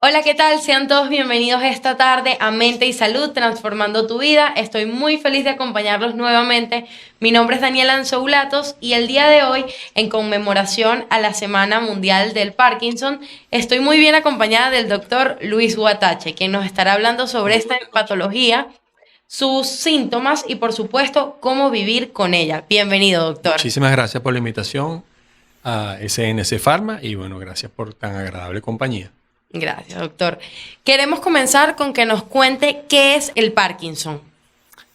Hola, ¿qué tal? Sean todos bienvenidos esta tarde a Mente y Salud, transformando tu vida. Estoy muy feliz de acompañarlos nuevamente. Mi nombre es Daniela Anzoulatos y el día de hoy, en conmemoración a la Semana Mundial del Parkinson, estoy muy bien acompañada del doctor Luis Guatache, quien nos estará hablando sobre esta patología, sus síntomas y, por supuesto, cómo vivir con ella. Bienvenido, doctor. Muchísimas gracias por la invitación a SNC Pharma y bueno, gracias por tan agradable compañía. Gracias, doctor. Queremos comenzar con que nos cuente qué es el Parkinson.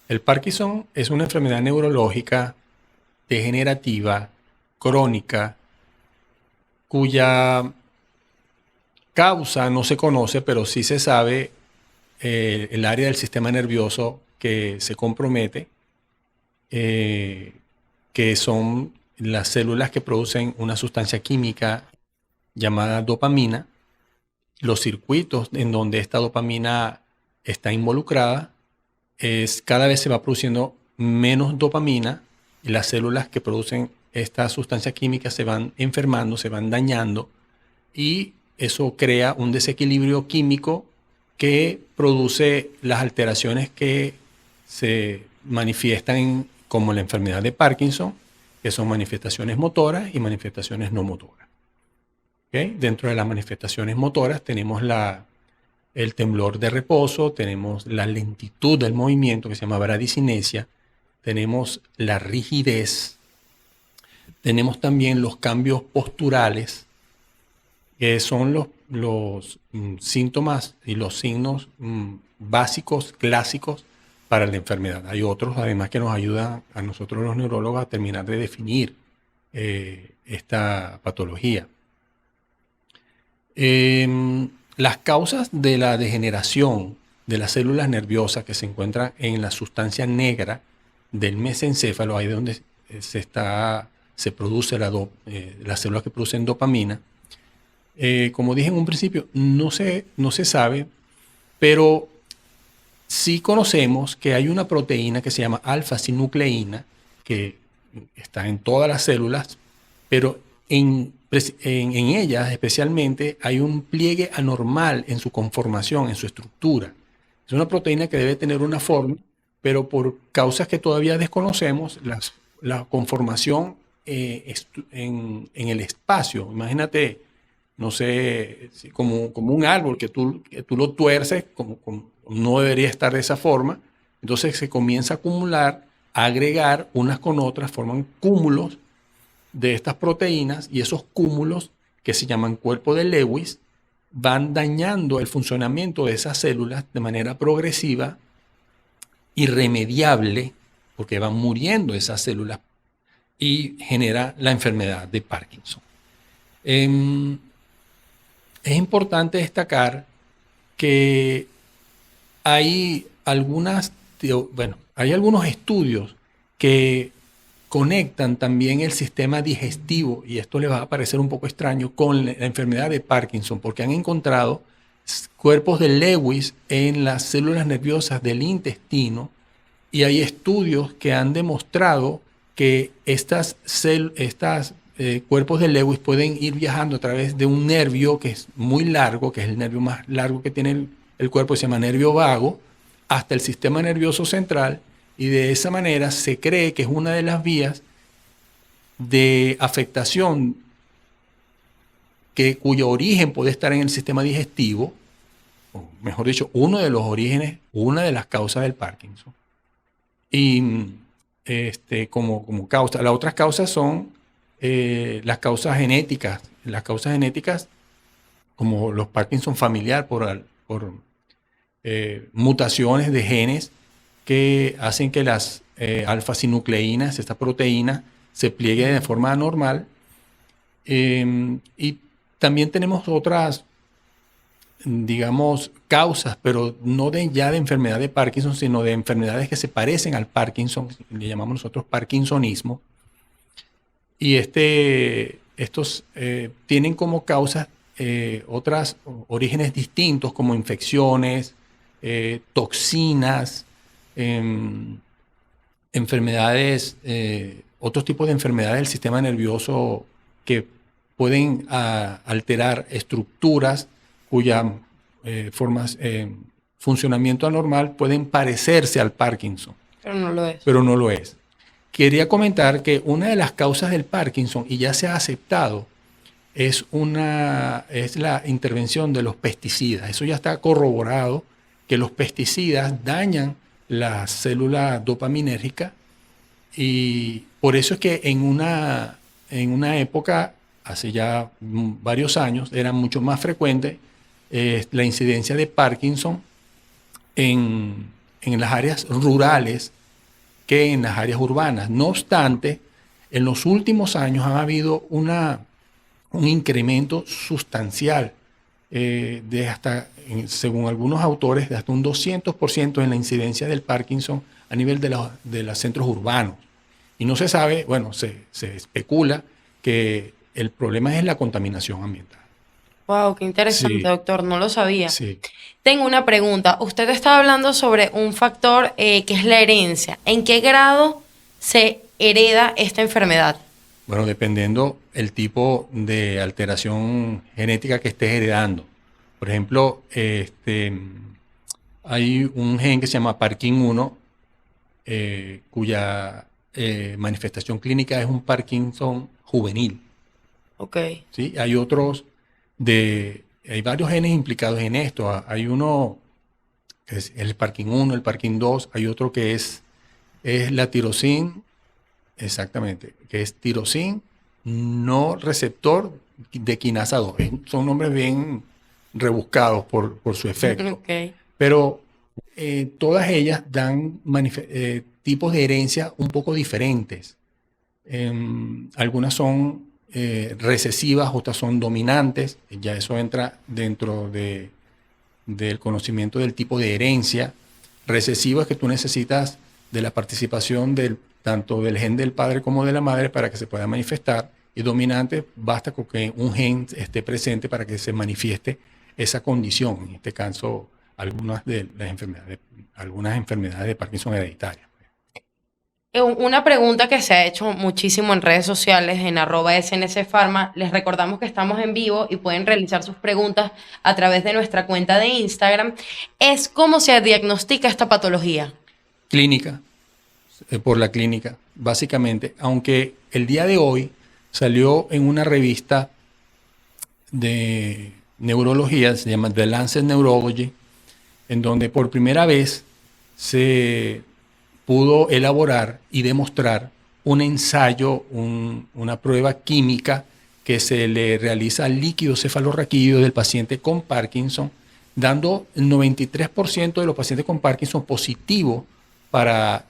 El Parkinson es una enfermedad neurológica degenerativa, crónica, cuya causa no se conoce, pero sí se sabe el área del sistema nervioso que se compromete, que son las células que producen una sustancia química llamada dopamina. Los circuitos en donde esta dopamina está involucrada cada vez se va produciendo menos dopamina y las células que producen esta sustancia química se van enfermando, se van dañando y eso crea un desequilibrio químico que produce las alteraciones que se manifiestan como la enfermedad de Parkinson, que son manifestaciones motoras y manifestaciones no motoras. ¿Okay? Dentro de las manifestaciones motoras tenemos el temblor de reposo, tenemos la lentitud del movimiento que se llama bradicinesia, tenemos la rigidez, tenemos también los cambios posturales, que son los síntomas y los signos básicos, clásicos para la enfermedad. Hay otros además que nos ayudan a nosotros los neurólogos a terminar de definir esta patología. Las causas de la degeneración de las células nerviosas que se encuentran en la sustancia negra del mesencéfalo, ahí donde se produce las células que producen dopamina, como dije en un principio, no se sabe, pero sí conocemos que hay una proteína que se llama alfa-sinucleína, que está en todas las células, pero en ellas especialmente hay un pliegue anormal en su conformación, en su estructura. Es una proteína que debe tener una forma, pero por causas que todavía desconocemos, la conformación en el espacio, imagínate, no sé, como un árbol que tú lo tuerces, no debería estar de esa forma, entonces se comienza a acumular, a agregar unas con otras, forman cúmulos de estas proteínas y esos cúmulos que se llaman cuerpo de Lewis van dañando el funcionamiento de esas células de manera progresiva, irremediable, porque van muriendo esas células y genera la enfermedad de Parkinson. Es importante destacar que hay algunos estudios que conectan también el sistema digestivo, y esto les va a parecer un poco extraño, con la enfermedad de Parkinson, porque han encontrado cuerpos de Lewis en las células nerviosas del intestino, y hay estudios que han demostrado que estas cuerpos de Lewis pueden ir viajando a través de un nervio que es muy largo, que es el nervio más largo que tiene el cuerpo, se llama nervio vago, hasta el sistema nervioso central, y de esa manera se cree que es una de las vías de afectación cuyo origen puede estar en el sistema digestivo, o mejor dicho, uno de los orígenes, una de las causas del Parkinson. Y como causa, las otras causas son las causas genéticas. Las causas genéticas, como los Parkinson familiar, por mutaciones de genes que hacen que las alfa-sinucleínas, esta proteína, se pliegue de forma anormal. Y también tenemos otras, digamos, causas, pero no ya de enfermedad de Parkinson, sino de enfermedades que se parecen al Parkinson, le llamamos nosotros parkinsonismo. Y estos tienen como causas otros orígenes distintos, como infecciones, toxinas, enfermedades, otros tipos de enfermedades del sistema nervioso que pueden alterar estructuras cuya funcionamiento anormal pueden parecerse al Parkinson, Pero no lo es. pero no lo es. Quería comentar que una de las causas del Parkinson, y ya se ha aceptado, es la intervención de los pesticidas. Eso ya está corroborado, que los pesticidas dañan la célula dopaminérgica, y por eso es que en una época, hace ya varios años, era mucho más frecuente la incidencia de Parkinson en las áreas rurales que en las áreas urbanas. No obstante, en los últimos años ha habido un incremento sustancial según algunos autores, de hasta un 200% en la incidencia del Parkinson a nivel de los centros urbanos. Y no se sabe, bueno, se especula que el problema es la contaminación ambiental. Wow, qué interesante, Sí, doctor, no lo sabía. sí. Tengo una pregunta. Usted estaba hablando sobre un factor que es la herencia. ¿En qué grado se hereda esta enfermedad? Bueno, dependiendo el tipo de alteración genética que estés heredando. Por ejemplo, hay un gen que se llama Parkin1, cuya manifestación clínica es un Parkinson juvenil. Ok. ¿Sí? Hay varios genes implicados en esto. Hay uno que es el Parkin1, el Parkin2, hay otro que es la tirosin, exactamente, que es tirosin no receptor de quinasa 2. Son nombres bien rebuscados por su efecto. Ok. Pero todas ellas dan tipos de herencia un poco diferentes. Algunas son recesivas, otras son dominantes. Ya eso entra dentro del conocimiento del tipo de herencia. Recesivo es que tú necesitas de la participación tanto del gen del padre como de la madre para que se pueda manifestar. Y dominante, basta con que un gen esté presente para que se manifieste esa condición. En este caso, algunas enfermedades de Parkinson hereditarias. Una pregunta que se ha hecho muchísimo en redes sociales, en @SNCPharma. Les recordamos que estamos en vivo y pueden realizar sus preguntas a través de nuestra cuenta de Instagram. Es cómo se diagnostica esta patología. Clínica, por la clínica, básicamente. Aunque el día de hoy salió en una revista de neurología, se llama The Lancet Neurology, en donde por primera vez se pudo elaborar y demostrar un ensayo, una prueba química que se le realiza al líquido cefalorraquídeo del paciente con Parkinson, dando el 93% de los pacientes con Parkinson positivo para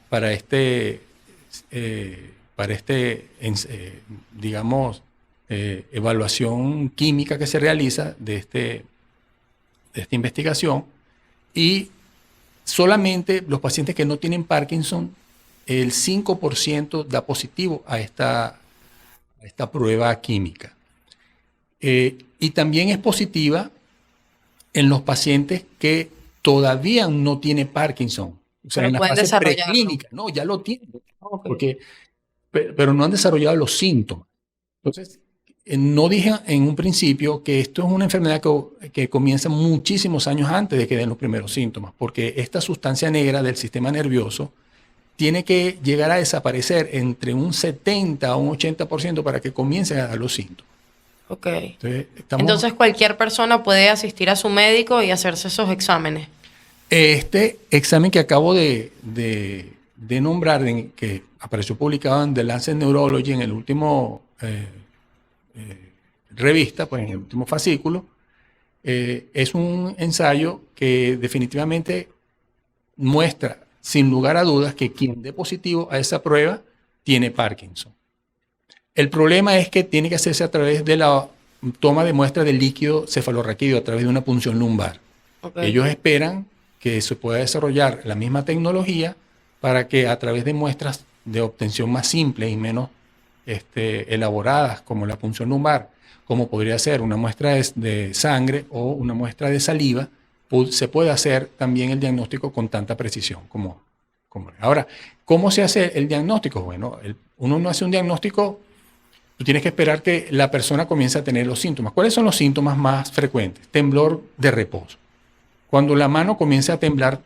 evaluación química que se realiza de esta investigación. Y solamente los pacientes que no tienen Parkinson, el 5% da positivo a esta prueba química. Y también es positiva en los pacientes que todavía no tienen Parkinson. O sea, Pero en la pueden fase desarrollarlo. preclínica. No, ya lo tienen. Ok. Pero no han desarrollado los síntomas. Entonces, no dije en un principio que esto es una enfermedad que comienza muchísimos años antes de que den los primeros síntomas, porque esta sustancia negra del sistema nervioso tiene que llegar a desaparecer entre un 70 a un 80% para que comiencen a dar los síntomas. Ok. Entonces, Cualquier persona puede asistir a su médico y hacerse esos exámenes. este examen que acabo de nombrar, que apareció publicado en The Lancet Neurology en el último revista, pues en el último fascículo, es un ensayo que definitivamente muestra, sin lugar a dudas, que quien dé positivo a esa prueba tiene Parkinson. El problema es que tiene que hacerse a través de la toma de muestra del líquido cefalorraquídeo, a través de una punción lumbar. Okay. Ellos esperan que se pueda desarrollar la misma tecnología para que a través de muestras de obtención más simples y menos elaboradas, como la punción lumbar, como podría ser una muestra de sangre o una muestra de saliva, se puede hacer también el diagnóstico con tanta precisión como. Ahora, ¿cómo se hace el diagnóstico? Bueno, uno no hace un diagnóstico, tú tienes que esperar que la persona comience a tener los síntomas. ¿Cuáles son los síntomas más frecuentes? Temblor de reposo. Cuando la mano comienza a temblar,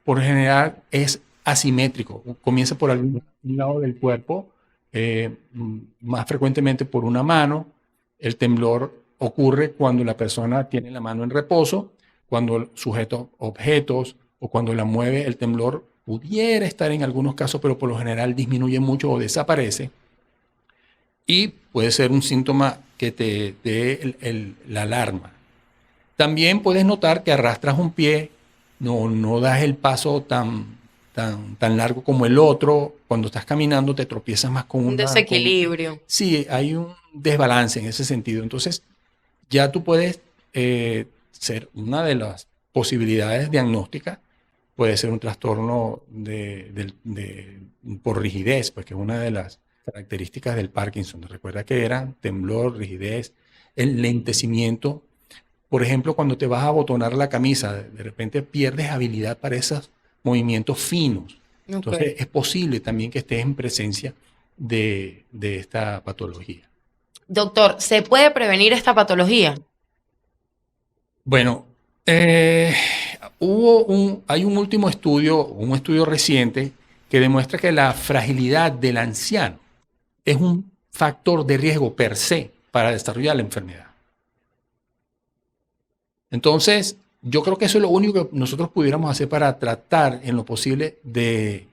por general es asimétrico, comienza por algún lado del cuerpo, más frecuentemente por una mano. El temblor ocurre cuando la persona tiene la mano en reposo, cuando sujeta objetos o cuando la mueve. El temblor pudiera estar en algunos casos, pero por lo general disminuye mucho o desaparece. Y puede ser un síntoma que te dé la alarma. También puedes notar que arrastras un pie, no das el paso tan largo como el otro. Cuando estás caminando te tropiezas más con Un desequilibrio. Sí, hay un desbalance en ese sentido. Entonces, ya tú puedes ser una de las posibilidades diagnósticas, puede ser un trastorno por rigidez, pues que es una de las características del Parkinson. Recuerda que eran temblor, rigidez, el lentecimiento. Por ejemplo, cuando te vas a abotonar la camisa, de repente pierdes habilidad para esos movimientos finos. Ok. Entonces, es posible también que estés en presencia de esta patología. Doctor, ¿se puede prevenir esta patología? Bueno, hay un último estudio, un estudio reciente, que demuestra que la fragilidad del anciano es un factor de riesgo per se para desarrollar la enfermedad. Entonces, yo creo que eso es lo único que nosotros pudiéramos hacer para tratar en lo posible de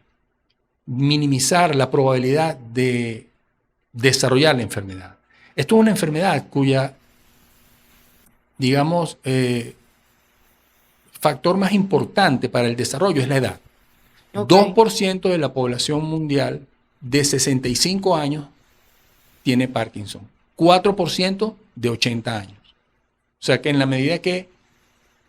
minimizar la probabilidad de desarrollar la enfermedad. Esto es una enfermedad cuya, digamos, factor más importante para el desarrollo es la edad. Ok. 2% de la población mundial de 65 años tiene Parkinson. 4% de 80 años. O sea que en la medida que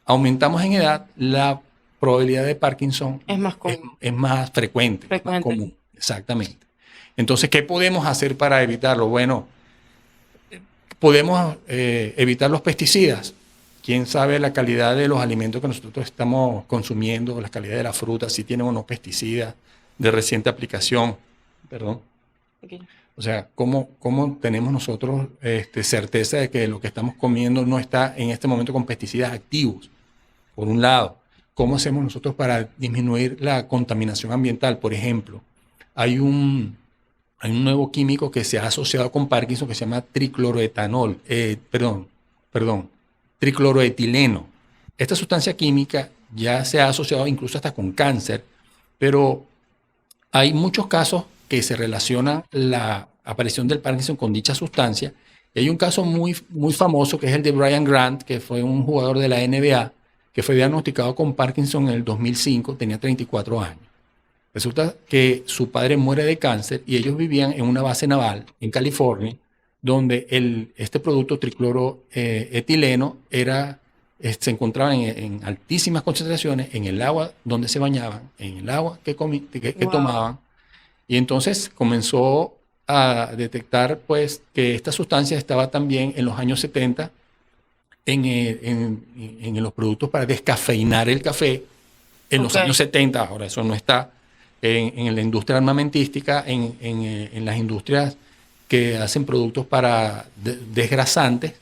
aumentamos en edad, la probabilidad de Parkinson Es más común. es más frecuente, más Frecuente. común. Exactamente. Entonces, ¿qué podemos hacer para evitarlo? Bueno, podemos evitar los pesticidas. ¿Quién sabe la calidad de los alimentos que nosotros estamos consumiendo, la calidad de la fruta, si tienen o no pesticidas de reciente aplicación? Perdón. Ok. O sea, ¿cómo tenemos nosotros certeza de que lo que estamos comiendo no está en este momento con pesticidas activos? Por un lado, ¿cómo hacemos nosotros para disminuir la contaminación ambiental? Por ejemplo, hay un nuevo químico que se ha asociado con Parkinson que se llama tricloroetileno. Esta sustancia química ya se ha asociado incluso hasta con cáncer, pero hay muchos casos que se relacionan la aparición del Parkinson con dicha sustancia. Y hay un caso muy, muy famoso que es el de Brian Grant, que fue un jugador de la NBA, que fue diagnosticado con Parkinson en el 2005, tenía 34 años. Resulta que su padre muere de cáncer y ellos vivían en una base naval en California, donde este producto tricloroetileno se encontraba en altísimas concentraciones en el agua donde se bañaban, en el agua que Wow. tomaban. Y entonces comenzó a detectar pues, que esta sustancia estaba también en los años 70 en los productos para descafeinar el café. En los Ok. años 70, ahora eso no está en la industria armamentística, en las industrias que hacen productos para desgrasantes.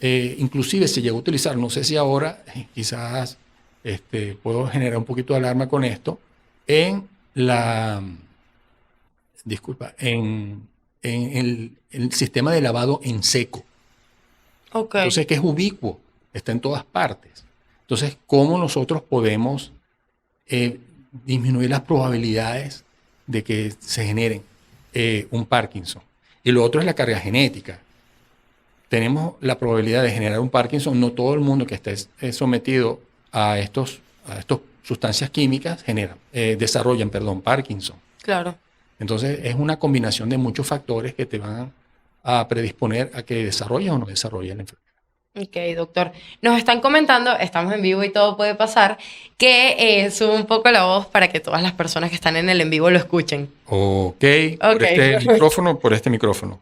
Inclusive se llegó a utilizar, no sé si ahora, quizás puedo generar un poquito de alarma con esto, en el sistema de lavado en seco. Ok. Entonces, que es ubicuo, está en todas partes. Entonces, ¿cómo nosotros podemos disminuir las probabilidades de que se generen un Parkinson? Y lo otro es la carga genética. Tenemos la probabilidad de generar un Parkinson. No todo el mundo que esté sometido a estos sustancias químicas desarrollan Parkinson. Claro. Entonces, es una combinación de muchos factores que te van a predisponer a que desarrolles o no desarrolles la enfermedad. Ok, doctor. Nos están comentando, estamos en vivo y todo puede pasar, que sube un poco la voz para que todas las personas que están en el en vivo lo escuchen. Ok, Ok. por este micrófono, por este micrófono.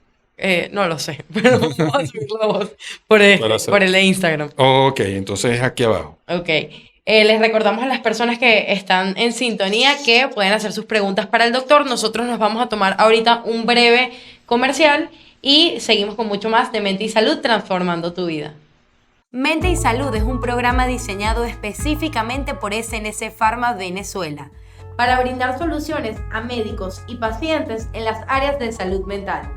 No lo sé, pero vamos a subir la voz Para hacer- por el de Instagram. Ok, entonces aquí abajo. Ok. Les recordamos a las personas que están en sintonía que pueden hacer sus preguntas para el doctor. Nosotros nos vamos a tomar ahorita un breve comercial y seguimos con mucho más de Mente y Salud, transformando tu vida. Mente y Salud es un programa diseñado específicamente por SNC Pharma Venezuela para brindar soluciones a médicos y pacientes en las áreas de salud mental.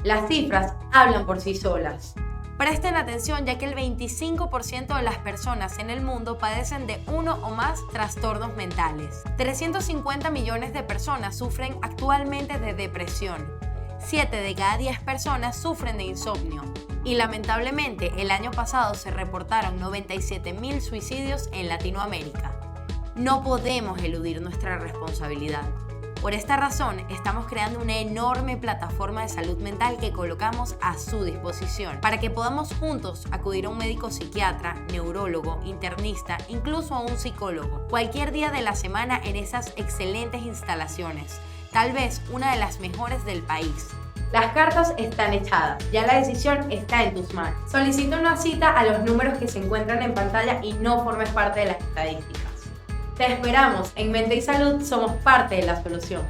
Las cifras hablan por sí solas. Presten atención, ya que el 25% de las personas en el mundo padecen de uno o más trastornos mentales. 350 millones de personas sufren actualmente de depresión. 7 de cada 10 personas sufren de insomnio. Y lamentablemente, el año pasado se reportaron 97.000 suicidios en Latinoamérica. No podemos eludir nuestra responsabilidad. Por esta razón, estamos creando una enorme plataforma de salud mental que colocamos a su disposición para que podamos juntos acudir a un médico psiquiatra, neurólogo, internista, incluso a un psicólogo, cualquier día de la semana en esas excelentes instalaciones, tal vez una de las mejores del país. Las cartas están echadas, ya la decisión está en tus manos. Solicita una cita a los números que se encuentran en pantalla y no formes parte de las estadísticas. Te esperamos. En Mente y Salud somos parte de la solución.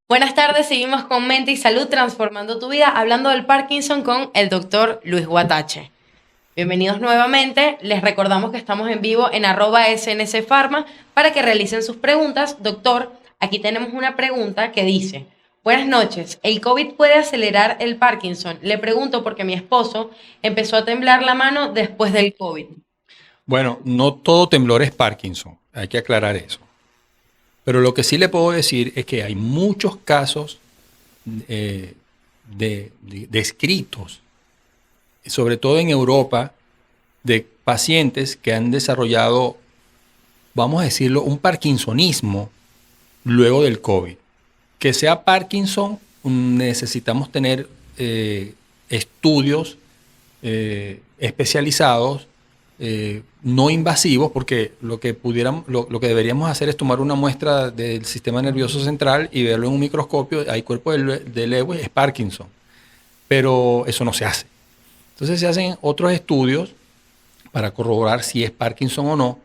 Buenas tardes, seguimos con Mente y Salud, transformando tu vida, hablando del Parkinson con el doctor Luis Guatache. Bienvenidos nuevamente. Les recordamos que estamos en vivo en @SNCPharma para que realicen sus preguntas. Doctor, aquí tenemos una pregunta que dice: buenas noches, ¿el COVID puede acelerar el Parkinson? Le pregunto porque mi esposo empezó a temblar la mano después del COVID. Bueno, no todo temblor es Parkinson, hay que aclarar eso. Pero lo que sí le puedo decir es que hay muchos casos descritos, sobre todo en Europa, de pacientes que han desarrollado, vamos a decirlo, un parkinsonismo luego del COVID. Que sea Parkinson, necesitamos tener estudios especializados, no invasivos, porque lo que deberíamos hacer es tomar una muestra del sistema nervioso central y verlo en un microscopio. Hay cuerpo de Lewis, es Parkinson, pero eso no se hace. Entonces se hacen otros estudios para corroborar si es Parkinson o no,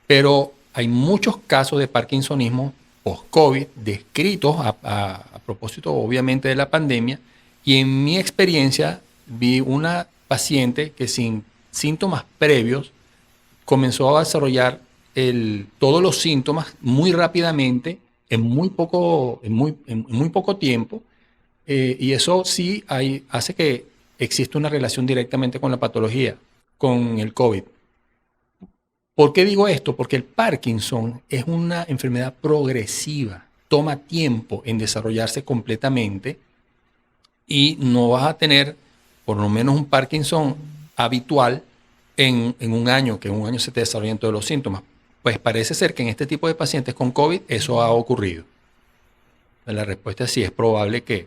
pero hay muchos casos de parkinsonismo post-COVID descritos a propósito obviamente de la pandemia, y en mi experiencia vi una paciente que sin síntomas previos comenzó a desarrollar todos los síntomas muy rápidamente en muy poco tiempo, y eso sí hace que exista una relación directamente con la patología, con el COVID. ¿Por qué digo esto? Porque el Parkinson es una enfermedad progresiva, toma tiempo en desarrollarse completamente y no vas a tener por lo menos un Parkinson habitual en un año, que en un año se te desarrollen todos los síntomas. Pues parece ser que en este tipo de pacientes con COVID eso ha ocurrido. La respuesta es sí, es probable que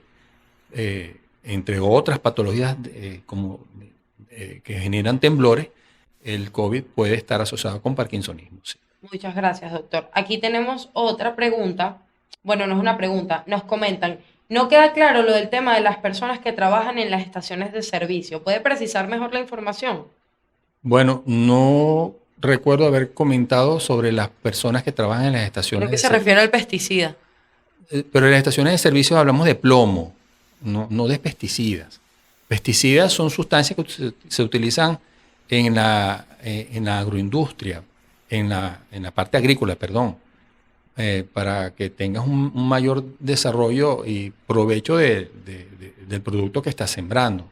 entre otras patologías que generan temblores, el COVID puede estar asociado con parkinsonismo. Sí. Muchas gracias, doctor. Aquí tenemos otra pregunta. Bueno, no es una pregunta. Nos comentan: no queda claro lo del tema de las personas que trabajan en las estaciones de servicio. ¿Puede precisar mejor la información? Bueno, no recuerdo haber comentado sobre las personas que trabajan en las estaciones Creo que se refiere al pesticida. Pero en las estaciones de servicio hablamos de plomo, no de pesticidas. Pesticidas son sustancias que se utilizan en la agroindustria, en la parte agrícola, perdón, para que tengas un mayor desarrollo y provecho del producto que estás sembrando.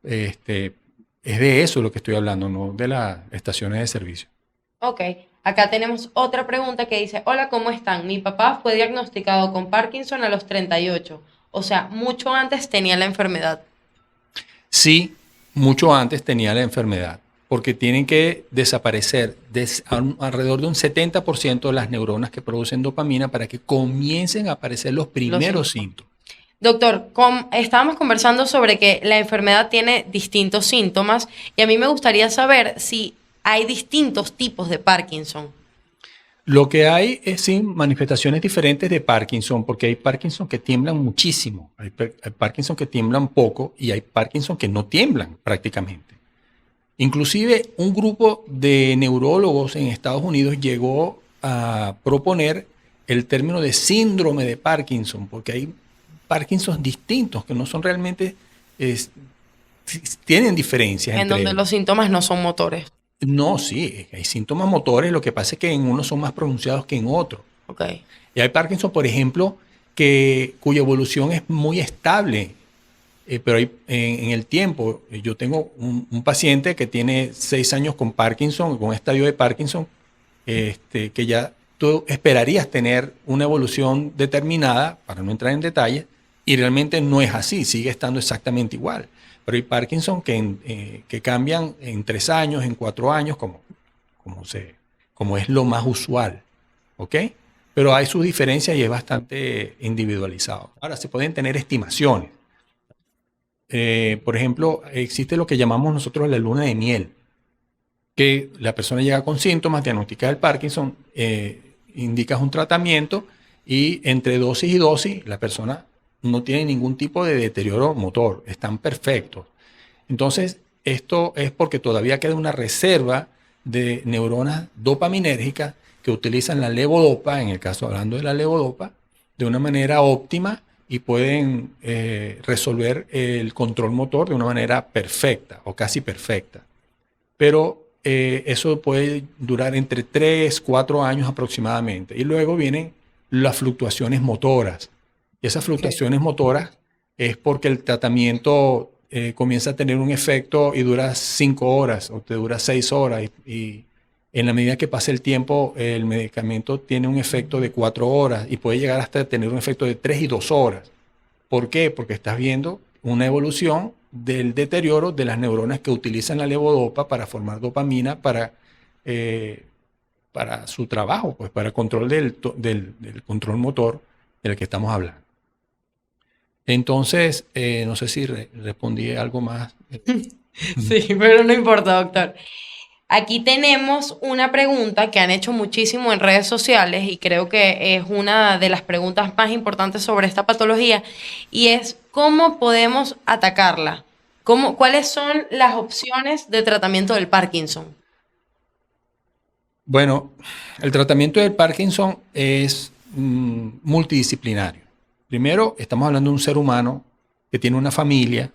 Es de eso lo que estoy hablando, no de las estaciones de servicio. Ok, acá tenemos otra pregunta que dice: hola, ¿cómo están? Mi papá fue diagnosticado con Parkinson a los 38, o sea, mucho antes tenía la enfermedad. Sí, mucho antes tenía la enfermedad, porque tienen que desaparecer alrededor de un 70% de las neuronas que producen dopamina para que comiencen a aparecer los primeros síntomas. Doctor, estábamos conversando sobre que la enfermedad tiene distintos síntomas, y a mí me gustaría saber si hay distintos tipos de Parkinson. Lo que hay es sí, manifestaciones diferentes de Parkinson, porque hay Parkinson que tiemblan muchísimo, hay Parkinson que tiemblan poco y hay Parkinson que no tiemblan prácticamente. Inclusive un grupo de neurólogos en Estados Unidos llegó a proponer el término de síndrome de Parkinson, porque hay Parkinson distintos que no son realmente tienen diferencias En entre donde ellos. los síntomas no son motores. No, sí, hay síntomas motores, lo que pasa es que en unos son más pronunciados que en otros. Ok. Y hay Parkinson, por ejemplo, cuya evolución es muy estable, pero en el tiempo. Yo tengo un paciente que tiene 6 años con Parkinson, con estadio de Parkinson, que ya tú esperarías tener una evolución determinada, para no entrar en detalle, y realmente no es así, sigue estando exactamente igual. Pero hay Parkinson que cambian en 3 años, en 4 años, como es lo más usual. ¿Ok? Pero hay sus diferencias y es bastante individualizado. Ahora, se pueden tener estimaciones. Por ejemplo, existe lo que llamamos nosotros la luna de miel, que la persona llega con síntomas, diagnostica el Parkinson, indicas un tratamiento y entre dosis y dosis la persona no tiene ningún tipo de deterioro motor, están perfectos. Entonces, esto es porque todavía queda una reserva de neuronas dopaminérgicas que utilizan la levodopa, en el caso hablando de la levodopa, de una manera óptima y pueden resolver el control motor de una manera perfecta o casi perfecta. Pero eso puede durar entre 3, 4 años aproximadamente. Y luego vienen las fluctuaciones motoras. Y esas fluctuaciones motoras es porque el tratamiento comienza a tener un efecto y dura 5 horas o te dura 6 horas. Y en la medida que pasa el tiempo, el medicamento tiene un efecto de 4 horas y puede llegar hasta tener un efecto de 3 y 2 horas. ¿Por qué? Porque estás viendo una evolución del deterioro de las neuronas que utilizan la levodopa para formar dopamina para su trabajo, pues para el control del control motor del que estamos hablando. Entonces, no sé si respondí algo más. Sí, pero no importa, doctor. Aquí tenemos una pregunta que han hecho muchísimo en redes sociales y creo que es una de las preguntas más importantes sobre esta patología y es ¿cómo podemos atacarla? ¿Cuáles son las opciones de tratamiento del Parkinson? Bueno, el tratamiento del Parkinson es multidisciplinario. Primero, estamos hablando de un ser humano que tiene una familia,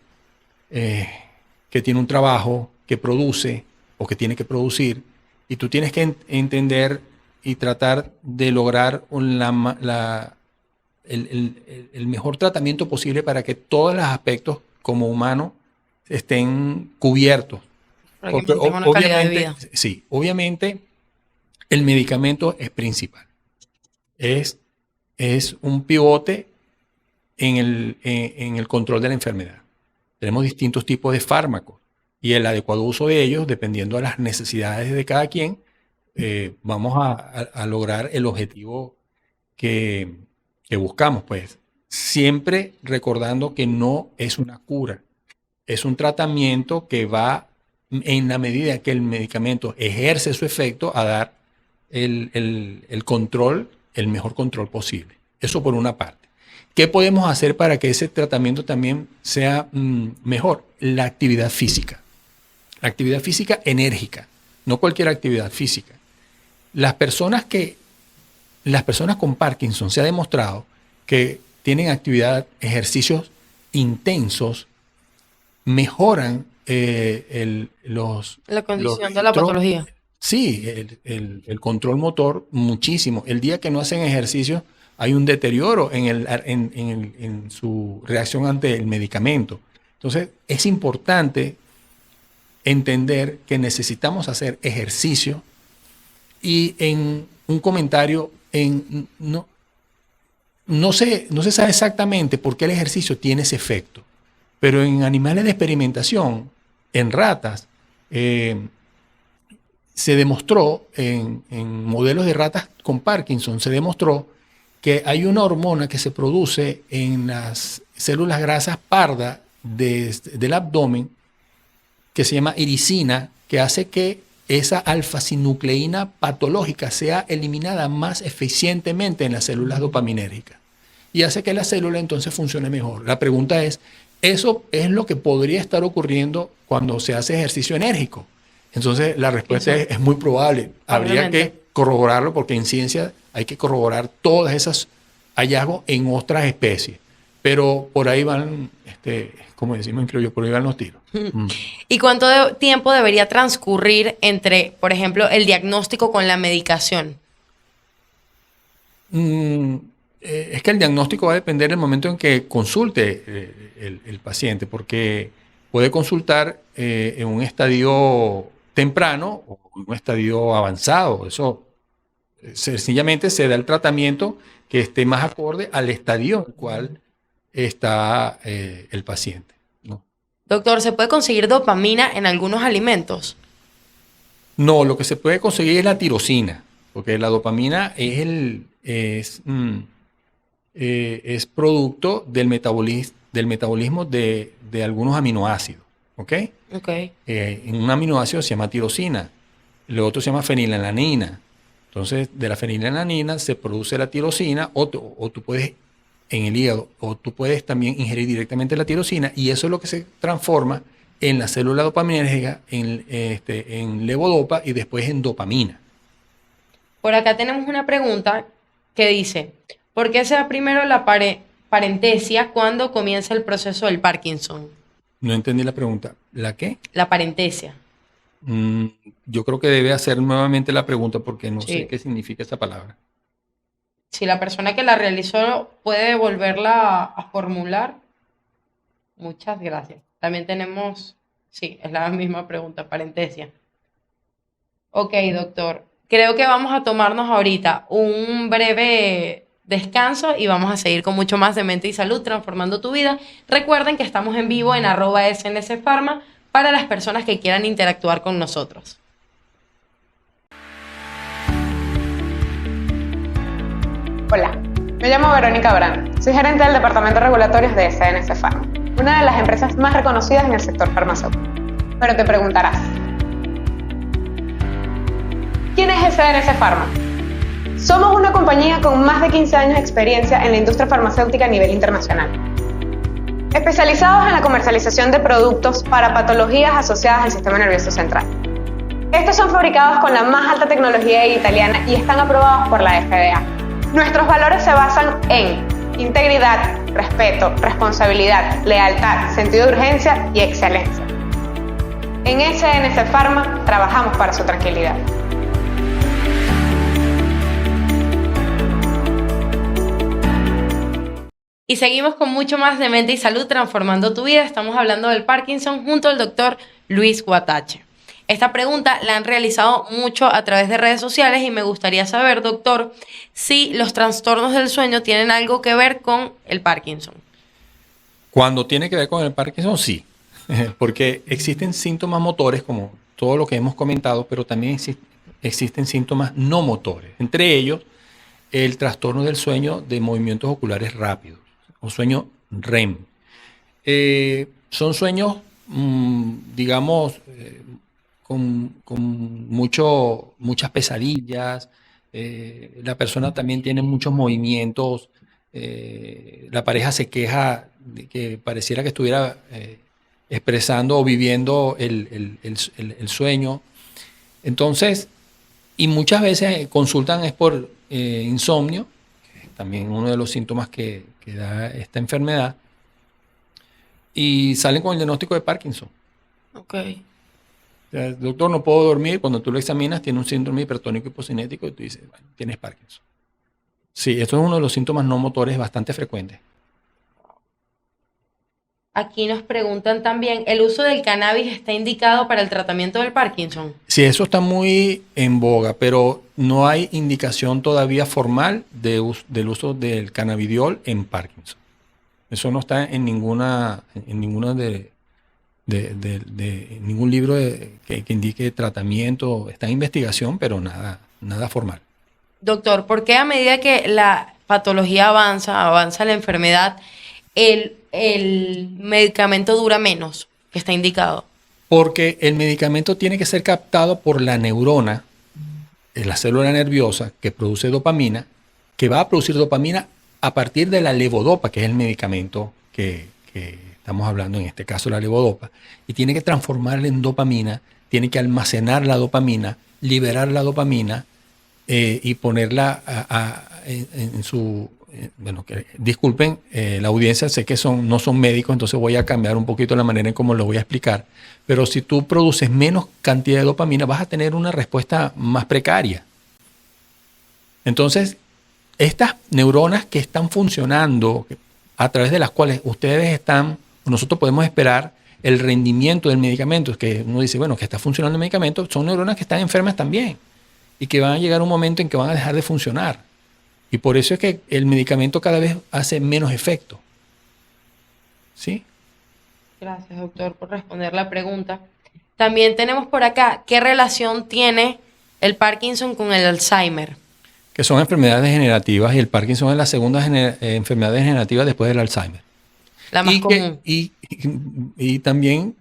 que tiene un trabajo, que produce o que tiene que producir, y tú tienes que entender y tratar de lograr el mejor tratamiento posible para que todos los aspectos como humano estén cubiertos. Para que Porque mantenga una calidad de vida. sí, obviamente el medicamento es principal. Es un pivote en el control de la enfermedad. Tenemos distintos tipos de fármacos y el adecuado uso de ellos, dependiendo de las necesidades de cada quien, vamos a lograr el objetivo que buscamos, pues. Siempre recordando que no es una cura, es un tratamiento que va en la medida que el medicamento ejerce su efecto a dar el control, el mejor control posible. Eso por una parte. ¿Qué podemos hacer para que ese tratamiento también sea mejor? La actividad física. La actividad física enérgica, no cualquier actividad física. Las personas con Parkinson se ha demostrado que tienen ejercicios intensos, mejoran La condición de la patología. Sí, el control motor muchísimo. El día que no hacen ejercicio hay un deterioro en su reacción ante el medicamento. Entonces es importante entender que necesitamos hacer ejercicio y en un comentario, no se sabe exactamente por qué el ejercicio tiene ese efecto, pero en animales de experimentación, en ratas, se demostró, en modelos de ratas con Parkinson, se demostró que hay una hormona que se produce en las células grasas pardas del abdomen que se llama iricina, que hace que esa alfa-sinucleína patológica sea eliminada más eficientemente en las células dopaminérgicas y hace que la célula entonces funcione mejor. La pregunta es, ¿eso es lo que podría estar ocurriendo cuando se hace ejercicio enérgico? Entonces la respuesta es muy probable. Habría que corroborarlo porque en ciencia hay que corroborar todos esos hallazgos en otras especies. Pero por ahí van, como decimos en criollo, por ahí van los tiros. ¿Y cuánto tiempo debería transcurrir entre, por ejemplo, el diagnóstico con la medicación? Es que el diagnóstico va a depender del momento en que consulte el paciente, porque puede consultar en un estadio temprano o en un estadio avanzado. Eso sencillamente se da el tratamiento que esté más acorde al estadio en el cual está el paciente, ¿no? Doctor, ¿se puede conseguir dopamina en algunos alimentos? No, lo que se puede conseguir es la tirosina, porque la dopamina es producto del metabolismo de algunos aminoácidos, ¿ok? Ok. En un aminoácido se llama tirosina, el otro se llama fenilalanina. Entonces, de la fenilalanina se produce la tirosina, o tú puedes, en el hígado, o tú puedes también ingerir directamente la tirosina, y eso es lo que se transforma en la célula dopaminérgica, en levodopa y después en dopamina. Por acá tenemos una pregunta que dice, ¿por qué se da primero la parentesia cuando comienza el proceso del Parkinson? No entendí la pregunta. ¿La qué? La parentesia. Mm, yo creo que debe hacer nuevamente la pregunta porque no sé Sí. qué significa esa palabra. Si la persona que la realizó puede volverla a formular, muchas gracias. También tenemos, sí, es la misma pregunta, parentesia. Ok, doctor. Creo que vamos a tomarnos ahorita un breve descanso y vamos a seguir con mucho más de Mente y Salud, transformando tu vida. Recuerden que estamos en vivo en @SNSPharma para las personas que quieran interactuar con nosotros. Hola, me llamo Verónica Brand, soy gerente del Departamento de Regulatorios de SNC Pharma, una de las empresas más reconocidas en el sector farmacéutico. Pero te preguntarás, ¿quién es SNC Pharma? Somos una compañía con más de 15 años de experiencia en la industria farmacéutica a nivel internacional, especializados en la comercialización de productos para patologías asociadas al sistema nervioso central. Estos son fabricados con la más alta tecnología italiana y están aprobados por la FDA. Nuestros valores se basan en integridad, respeto, responsabilidad, lealtad, sentido de urgencia y excelencia. En SNC Pharma trabajamos para su tranquilidad. Y seguimos con mucho más de Mente y Salud, transformando tu vida. Estamos hablando del Parkinson junto al doctor Luis Guatache. Esta pregunta la han realizado mucho a través de redes sociales y me gustaría saber, doctor, si los trastornos del sueño tienen algo que ver con el Parkinson. Cuando tiene que ver con el Parkinson, sí, porque existen síntomas motores, como todo lo que hemos comentado, pero también existen síntomas no motores. Entre ellos, el trastorno del sueño de movimientos oculares rápidos, o sueño REM. Son sueños, digamos, con muchas pesadillas. La persona también tiene muchos movimientos. La pareja se queja de que pareciera que estuviera expresando o viviendo el sueño. Entonces, y muchas veces consultan es por insomnio, que es también uno de los síntomas que da esta enfermedad, y salen con el diagnóstico de Parkinson. Ok. O sea, doctor, no puedo dormir. Cuando tú lo examinas, tiene un síndrome hipertónico hipocinético y tú dices, bueno, tienes Parkinson. Sí, esto es uno de los síntomas no motores bastante frecuentes. Aquí nos preguntan también, ¿el uso del cannabis está indicado para el tratamiento del Parkinson? Sí, eso está muy en boga, pero no hay indicación todavía formal del uso del cannabidiol en Parkinson. Eso no está en ninguna de ningún libro que indique tratamiento. Está en investigación, pero nada formal. Doctor, ¿por qué a medida que la patología avanza la enfermedad, el medicamento dura menos que está indicado? Porque el medicamento tiene que ser captado por la neurona, la célula nerviosa que produce dopamina, que va a producir dopamina a partir de la levodopa, que es el medicamento que estamos hablando, en este caso la levodopa, y tiene que transformarla en dopamina, tiene que almacenar la dopamina, liberar la dopamina y ponerla en bueno, que disculpen la audiencia, sé que no son médicos, entonces voy a cambiar un poquito la manera en cómo lo voy a explicar. Pero si tú produces menos cantidad de dopamina, vas a tener una respuesta más precaria. Entonces, estas neuronas que están funcionando, a través de las cuales nosotros podemos esperar el rendimiento del medicamento, que uno dice, bueno, que está funcionando el medicamento, son neuronas que están enfermas también y que van a llegar a un momento en que van a dejar de funcionar. Y por eso es que el medicamento cada vez hace menos efecto. ¿Sí? Gracias, doctor, por responder la pregunta. También tenemos por acá, ¿qué relación tiene el Parkinson con el Alzheimer? Que son enfermedades degenerativas y el Parkinson es la segunda enfermedad degenerativa después del Alzheimer. La más común. Y también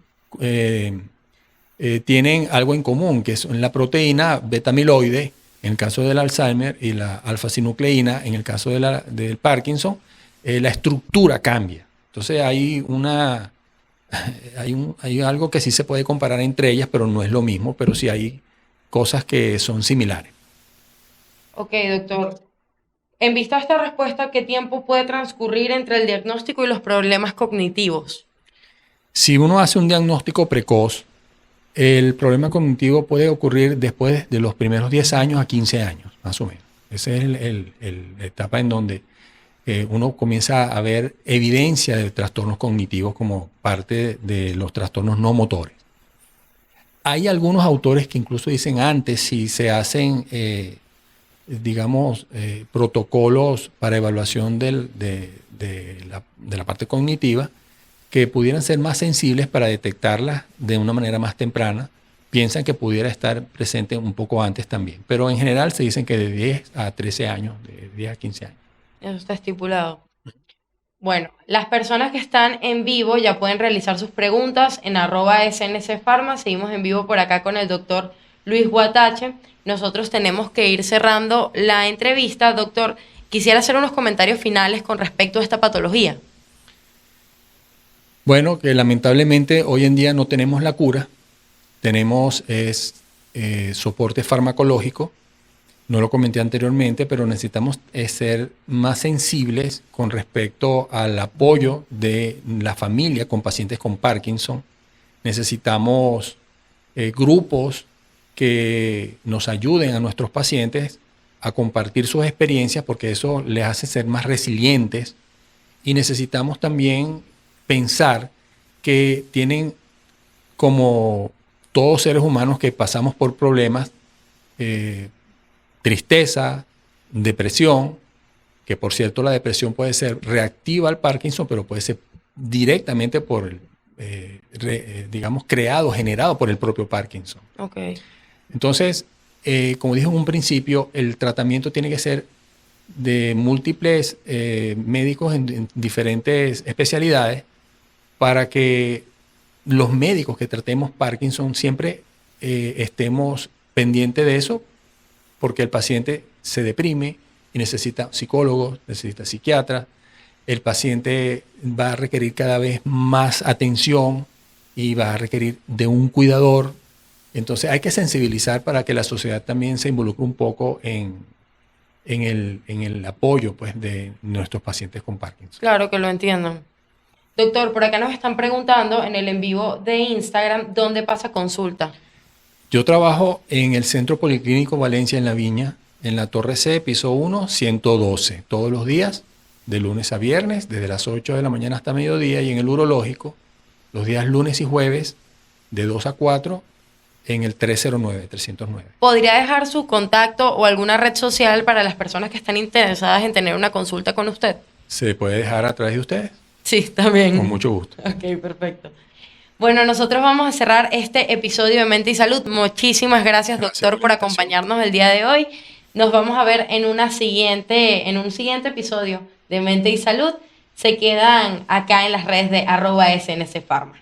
tienen algo en común, que es la proteína beta-amiloide, en el caso del Alzheimer, y la alfa-sinucleína, en el caso del Parkinson, la estructura cambia. Entonces hay algo que sí se puede comparar entre ellas, pero no es lo mismo, pero sí hay cosas que son similares. Ok, doctor. En vista a esta respuesta, ¿qué tiempo puede transcurrir entre el diagnóstico y los problemas cognitivos? Si uno hace un diagnóstico precoz, el problema cognitivo puede ocurrir después de los primeros 10 años a 15 años, más o menos. Esa es la etapa en donde uno comienza a ver evidencia de trastornos cognitivos como parte de los trastornos no motores. Hay algunos autores que incluso dicen antes, si se hacen, protocolos para evaluación de la parte cognitiva, que pudieran ser más sensibles para detectarlas de una manera más temprana, piensan que pudiera estar presente un poco antes también. Pero en general se dicen que de 10 a 13 años, de 10 a 15 años. Eso está estipulado. Bueno, las personas que están en vivo ya pueden realizar sus preguntas en @SNCPharma. Seguimos en vivo por acá con el doctor Luis Guatache. Nosotros tenemos que ir cerrando la entrevista. Doctor, quisiera hacer unos comentarios finales con respecto a esta patología. Bueno, que lamentablemente hoy en día no tenemos la cura, tenemos soporte farmacológico, no lo comenté anteriormente, pero necesitamos ser más sensibles con respecto al apoyo de la familia con pacientes con Parkinson. Necesitamos grupos que nos ayuden a nuestros pacientes a compartir sus experiencias, porque eso les hace ser más resilientes, y necesitamos también pensar que tienen, como todos seres humanos que pasamos por problemas, tristeza, depresión, que por cierto la depresión puede ser reactiva al Parkinson, pero puede ser directamente generado por el propio Parkinson. Okay. Entonces, como dije en un principio, el tratamiento tiene que ser de múltiples médicos en diferentes especialidades, para que los médicos que tratemos Parkinson siempre estemos pendientes de eso, porque el paciente se deprime y necesita psicólogos, necesita psiquiatras. El paciente va a requerir cada vez más atención y va a requerir de un cuidador. Entonces hay que sensibilizar para que la sociedad también se involucre un poco en el apoyo, pues, de nuestros pacientes con Parkinson. Claro que lo entiendan. Doctor, por acá nos están preguntando en el en vivo de Instagram, ¿dónde pasa consulta? Yo trabajo en el Centro Policlínico Valencia en La Viña, en la Torre C, piso 1, 112, todos los días, de lunes a viernes, desde las 8 de la mañana hasta mediodía, y en el urológico, los días lunes y jueves, de 2 a 4, en el 309. ¿Podría dejar su contacto o alguna red social para las personas que están interesadas en tener una consulta con usted? ¿Se puede dejar a través de ustedes? Sí, también. Con mucho gusto. Ok, perfecto. Bueno, nosotros vamos a cerrar este episodio de Mente y Salud. Muchísimas gracias, doctor, por acompañarnos el día de hoy. Nos vamos a ver en un siguiente episodio de Mente y Salud. Se quedan acá en las redes de @SNCPharma.